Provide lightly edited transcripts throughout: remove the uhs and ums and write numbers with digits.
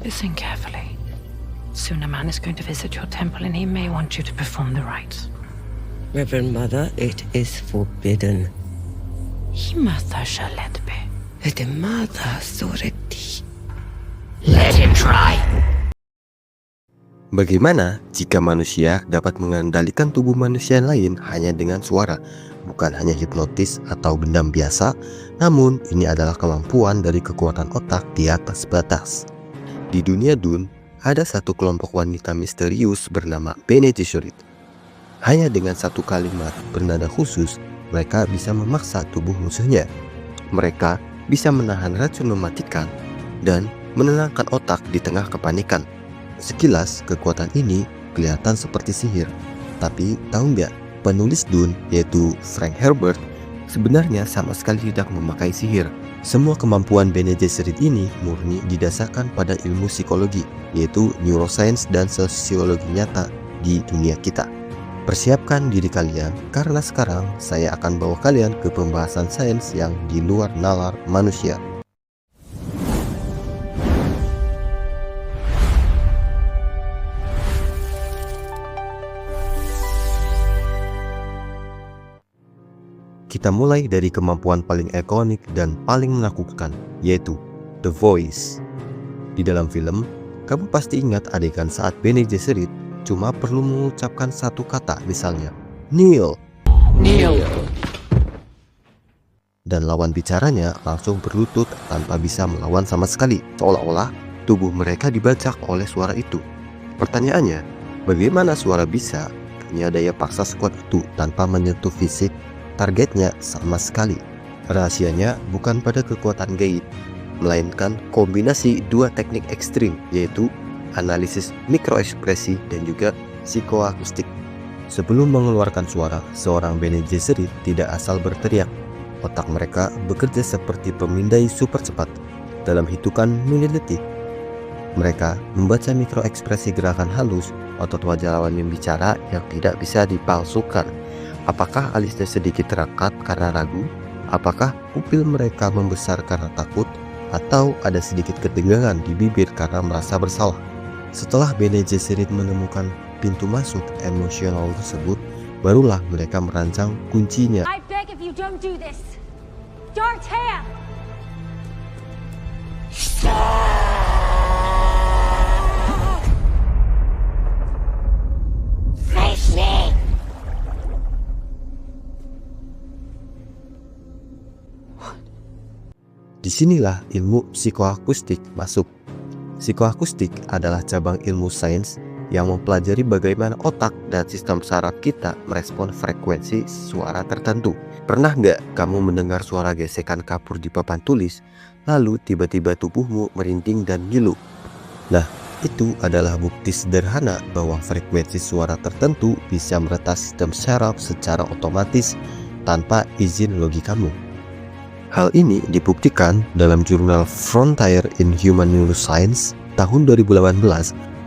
Listen carefully. Soon a man is going to visit your temple and he may want you to perform the rites. Reverend Mother, it is forbidden. Himata shall let be. Let the mother authority. Let him try. Bagaimana jika manusia dapat mengendalikan tubuh manusia lain hanya dengan suara? Bukan hanya hipnotis atau gendam biasa, namun ini adalah kemampuan dari kekuatan otak di atas batas. Di dunia Dune, ada satu kelompok wanita misterius bernama Bene Gesserit. Hanya dengan satu kalimat bernada khusus, mereka bisa memaksa tubuh musuhnya. Mereka bisa menahan racun mematikan dan menenangkan otak di tengah kepanikan. Sekilas, kekuatan ini kelihatan seperti sihir. Tapi tahu nggak, penulis Dune yaitu Frank Herbert sebenarnya sama sekali tidak memakai sihir. Semua kemampuan Bene Gesserit ini murni didasarkan pada ilmu psikologi, yaitu neuroscience dan sosiologi nyata di dunia kita. Persiapkan diri kalian, karena sekarang saya akan bawa kalian ke pembahasan sains yang di luar nalar manusia. Kita mulai dari kemampuan paling ikonik dan paling menakutkan, yaitu The Voice. Di dalam film, kamu pasti ingat adegan saat Bene Gesserit cuma perlu mengucapkan satu kata, misalnya Neil. Dan lawan bicaranya langsung berlutut tanpa bisa melawan sama sekali, seolah-olah tubuh mereka dibajak oleh suara itu. Pertanyaannya, bagaimana suara bisa punya daya paksa sekuat itu tanpa menyentuh fisik targetnya sama sekali? Rahasianya bukan pada kekuatan gaib, melainkan kombinasi dua teknik ekstrim, yaitu analisis mikroekspresi dan juga psikoakustik. Sebelum mengeluarkan suara, seorang Bene Gesserit tidak asal berteriak. Otak mereka bekerja seperti pemindai super cepat dalam hitungan milidetik. Mereka membaca mikroekspresi gerakan halus otot wajah lawan yang bicara yang tidak bisa dipalsukan. Apakah alisnya sedikit terangkat karena ragu? Apakah pupil mereka membesar karena takut? Atau ada sedikit ketegangan di bibir karena merasa bersalah? Setelah Bene Gesserit menemukan pintu masuk emosional tersebut, barulah mereka merancang kuncinya. I beg if you don't do this. Dartea! Face me! Disinilah ilmu psikoakustik masuk. Psikoakustik adalah cabang ilmu sains yang mempelajari bagaimana otak dan sistem saraf kita merespon frekuensi suara tertentu. Pernah nggak kamu mendengar suara gesekan kapur di papan tulis, lalu tiba-tiba tubuhmu merinding dan ngilu? Nah, itu adalah bukti sederhana bahwa frekuensi suara tertentu bisa meretas sistem saraf secara otomatis tanpa izin logikamu. Hal ini dibuktikan dalam jurnal Frontier in Human Neuroscience tahun 2018.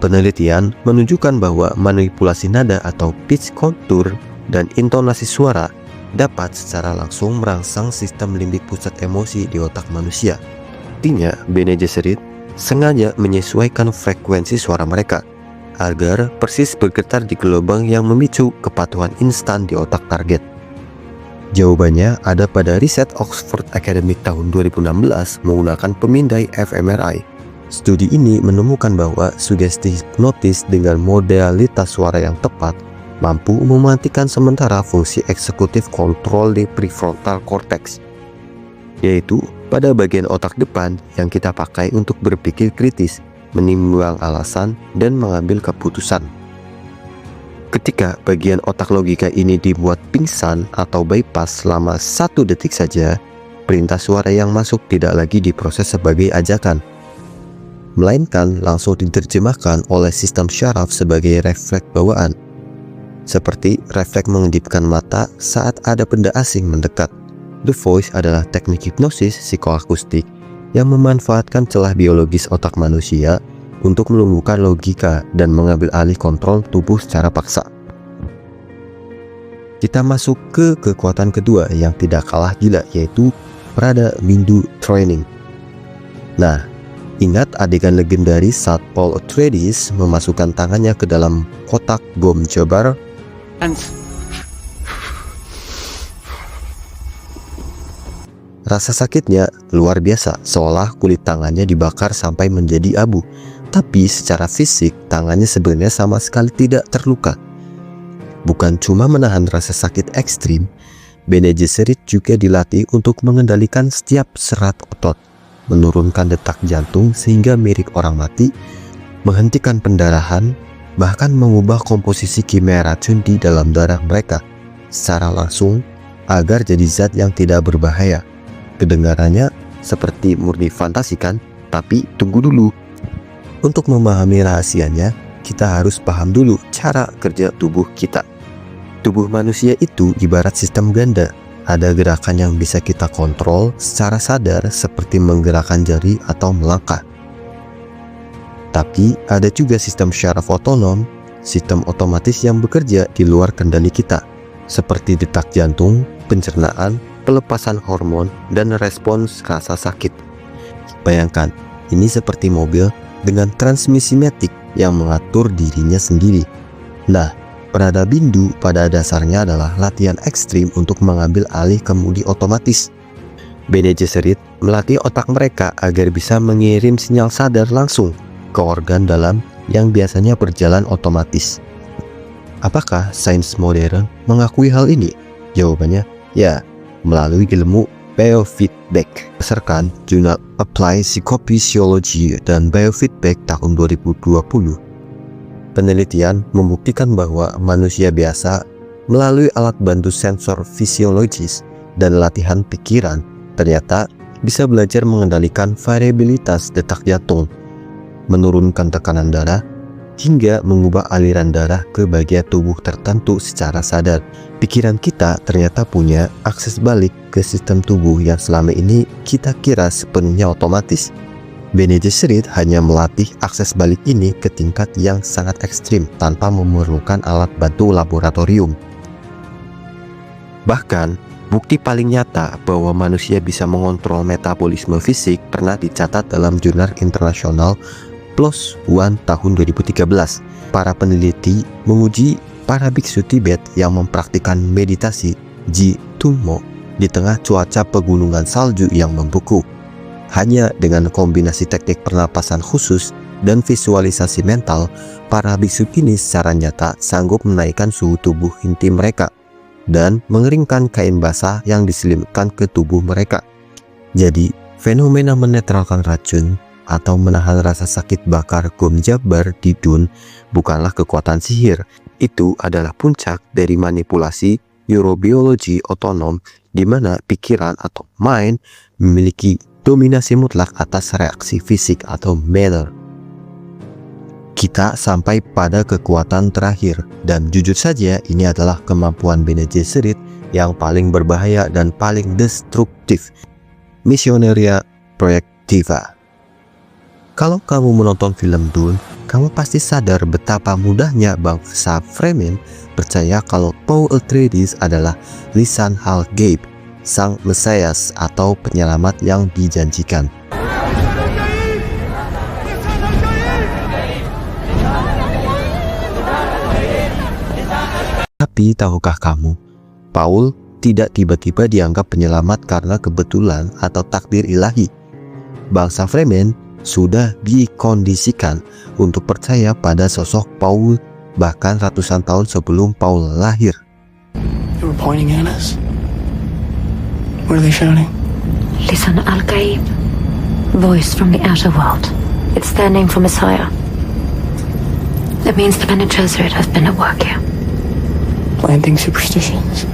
Penelitian menunjukkan bahwa manipulasi nada atau pitch contour dan intonasi suara dapat secara langsung merangsang sistem limbik pusat emosi di otak manusia. Artinya, Bene Gesserit sengaja menyesuaikan frekuensi suara mereka agar persis bergetar di gelombang yang memicu kepatuhan instan di otak target. Jawabannya ada pada riset Oxford Academic tahun 2016 menggunakan pemindai fMRI. Studi ini menemukan bahwa sugesti hipnotis dengan modalitas suara yang tepat mampu mematikan sementara fungsi eksekutif kontrol di prefrontal cortex, yaitu pada bagian otak depan yang kita pakai untuk berpikir kritis, menimbang alasan, dan mengambil keputusan. Ketika bagian otak logika ini dibuat pingsan atau bypass selama 1 detik saja, perintah suara yang masuk tidak lagi diproses sebagai ajakan, melainkan langsung diterjemahkan oleh sistem syaraf sebagai refleks bawaan, seperti refleks mengedipkan mata saat ada benda asing mendekat. The Voice adalah teknik hipnosis psikoakustik yang memanfaatkan celah biologis otak manusia untuk melumpuhkan logika dan mengambil alih kontrol tubuh secara paksa. Kita masuk ke kekuatan kedua yang tidak kalah gila, yaitu Prada Bindu Training. Nah, Ingat adegan legendaris saat Paul Atreides memasukkan tangannya ke dalam kotak bom Jabbar? Rasa sakitnya luar biasa, seolah kulit tangannya dibakar sampai menjadi abu. Tapi secara fisik, tangannya sebenarnya sama sekali tidak terluka. Bukan cuma menahan rasa sakit ekstrim, Bene Gesserit juga dilatih untuk mengendalikan setiap serat otot, menurunkan detak jantung sehingga mirip orang mati, menghentikan pendarahan, bahkan mengubah komposisi kimia racun di dalam darah mereka secara langsung agar jadi zat yang tidak berbahaya. Kedengarannya seperti murni fantasi kan? Tapi tunggu dulu. Untuk memahami rahasianya, kita harus paham dulu cara kerja tubuh kita. Tubuh manusia itu ibarat sistem ganda. Ada gerakan yang bisa kita kontrol secara sadar seperti menggerakkan jari atau melangkah. Tapi ada juga sistem syaraf otonom, sistem otomatis yang bekerja di luar kendali kita, seperti detak jantung, pencernaan, pelepasan hormon, dan respons rasa sakit. Bayangkan, ini seperti mobil dengan transmisi matic yang mengatur dirinya sendiri. Nah, Prada Bindu pada dasarnya adalah latihan ekstrim untuk mengambil alih kemudi otomatis. Bene Gesserit melatih otak mereka agar bisa mengirim sinyal sadar langsung ke organ dalam yang biasanya berjalan otomatis. Apakah sains modern mengakui hal ini? Jawabannya, ya, melalui ilmu biofeedback. Berdasarkan jurnal Applied Psychophysiology dan Biofeedback tahun 2020, penelitian membuktikan bahwa manusia biasa melalui alat bantu sensor fisiologis dan latihan pikiran ternyata bisa belajar mengendalikan variabilitas detak jantung, menurunkan tekanan darah, hingga mengubah aliran darah ke bagian tubuh tertentu secara sadar. Pikiran kita ternyata punya akses balik ke sistem tubuh yang selama ini kita kira sepenuhnya otomatis. Bene Gesserit hanya melatih akses balik ini ke tingkat yang sangat ekstrim tanpa memerlukan alat bantu laboratorium. Bahkan, bukti paling nyata bahwa manusia bisa mengontrol metabolisme fisik pernah dicatat dalam jurnal internasional PLOS ONE tahun 2013. Para peneliti menguji para biksu Tibet yang mempraktikkan meditasi Jigtummo di tengah cuaca pegunungan salju yang membeku. Hanya dengan kombinasi teknik pernapasan khusus dan visualisasi mental, para biksu ini secara nyata sanggup menaikkan suhu tubuh inti mereka dan mengeringkan kain basah yang diselimutkan ke tubuh mereka. Jadi, fenomena menetralkan racun atau menahan rasa sakit bakar Gom Jabbar di Dune bukanlah kekuatan sihir. Itu adalah puncak dari manipulasi neurobiologi otonom di mana pikiran atau mind memiliki dominasi mutlak atas reaksi fisik atau matter. Kita sampai pada kekuatan terakhir, dan jujur saja ini adalah kemampuan Bene Gesserit yang paling berbahaya dan paling destruktif, Missionaria Proiectiva. Kalau kamu menonton film Dune, kamu pasti sadar betapa mudahnya bangsa Fremen percaya kalau Paul Atreides adalah Lisan al-Gaib, sang Mesias atau penyelamat yang dijanjikan. Tapi tahukah kamu, Paul tidak tiba-tiba dianggap penyelamat karena kebetulan atau takdir ilahi. Bangsa Fremen sudah dikondisikan untuk percaya pada sosok Paul bahkan ratusan tahun sebelum Paul lahir. They were pointing at us. What are they shouting? Lisan al-Gaib. Voice from the outer world. It's their name for Messiah. That means the Bene Gesserit has been at work here. Planting superstitions.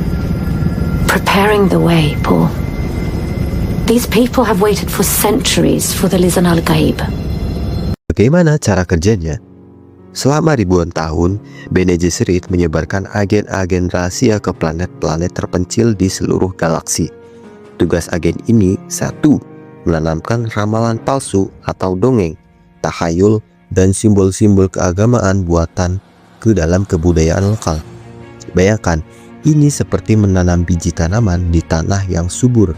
Preparing the way, Paul. These people have waited for centuries for the Lisan al-Gaib. Bagaimana cara kerjanya? Selama ribuan tahun, Bene Gesserit menyebarkan agen-agen rahasia ke planet-planet terpencil di seluruh galaksi. Tugas agen ini satu, menanamkan ramalan palsu atau dongeng, tahayul, dan simbol-simbol keagamaan buatan ke dalam kebudayaan lokal. Bayangkan, ini seperti menanam biji tanaman di tanah yang subur.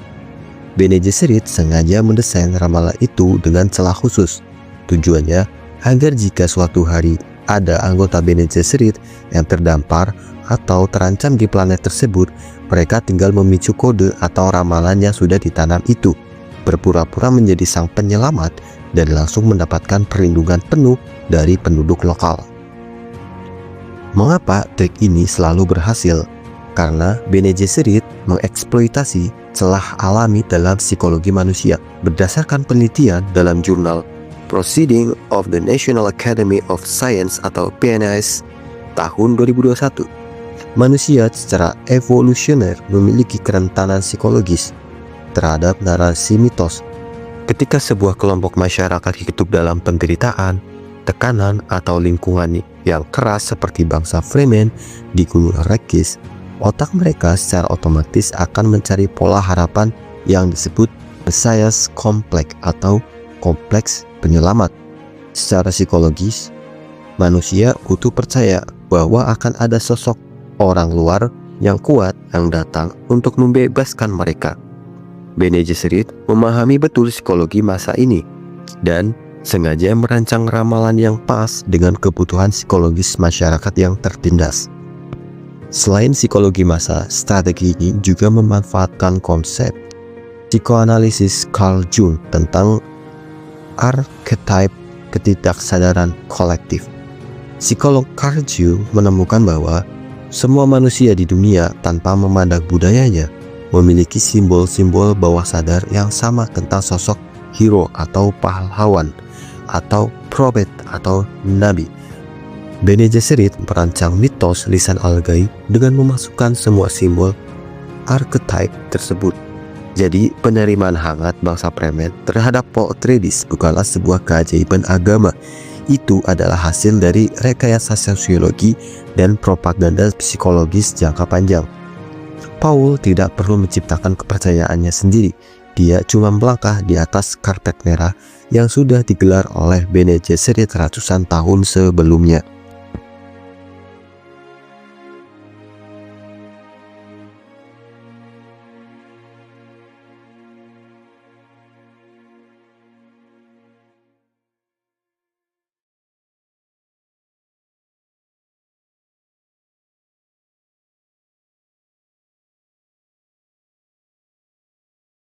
Bene Gesserit sengaja mendesain ramalan itu dengan celah khusus. Tujuannya agar jika suatu hari ada anggota Bene Gesserit yang terdampar atau terancam di planet tersebut, mereka tinggal memicu kode atau ramalan yang sudah ditanam itu, berpura-pura menjadi sang penyelamat dan langsung mendapatkan perlindungan penuh dari penduduk lokal. Mengapa trik ini selalu berhasil? Karena Bene Gesserit mengeksploitasi celah alami dalam psikologi manusia. Berdasarkan penelitian dalam jurnal Proceedings of the National Academy of Science atau PNAS tahun 2021, manusia secara evolusioner memiliki kerentanan psikologis terhadap narasi mitos. Ketika sebuah kelompok masyarakat hidup dalam penderitaan, tekanan, atau lingkungan yang keras seperti bangsa Fremen di Gunung Rekis, otak mereka secara otomatis akan mencari pola harapan yang disebut Messiah's Complex atau kompleks penyelamat. Secara psikologis, manusia butuh percaya bahwa akan ada sosok orang luar yang kuat yang datang untuk membebaskan mereka. Bene Gesserit memahami betul psikologi masa ini dan sengaja merancang ramalan yang pas dengan kebutuhan psikologis masyarakat yang tertindas. Selain psikologi massa, strategi ini juga memanfaatkan konsep psikoanalisis Carl Jung tentang archetype ketidaksadaran kolektif. Psikolog Carl Jung menemukan bahwa semua manusia di dunia tanpa memandang budayanya memiliki simbol-simbol bawah sadar yang sama tentang sosok hero atau pahlawan atau prophet atau nabi. Bene Gesserit merancang mitos lisan al-gaib dengan memasukkan semua simbol archetype tersebut. Jadi penerimaan hangat bangsa Fremen terhadap Poltredis bukanlah sebuah keajaiban agama. Itu adalah hasil dari rekayasa sosiologi dan propaganda psikologis jangka panjang. Paul tidak perlu menciptakan kepercayaannya sendiri. Dia cuma melangkah di atas karpet merah yang sudah digelar oleh Bene Gesserit ratusan tahun sebelumnya.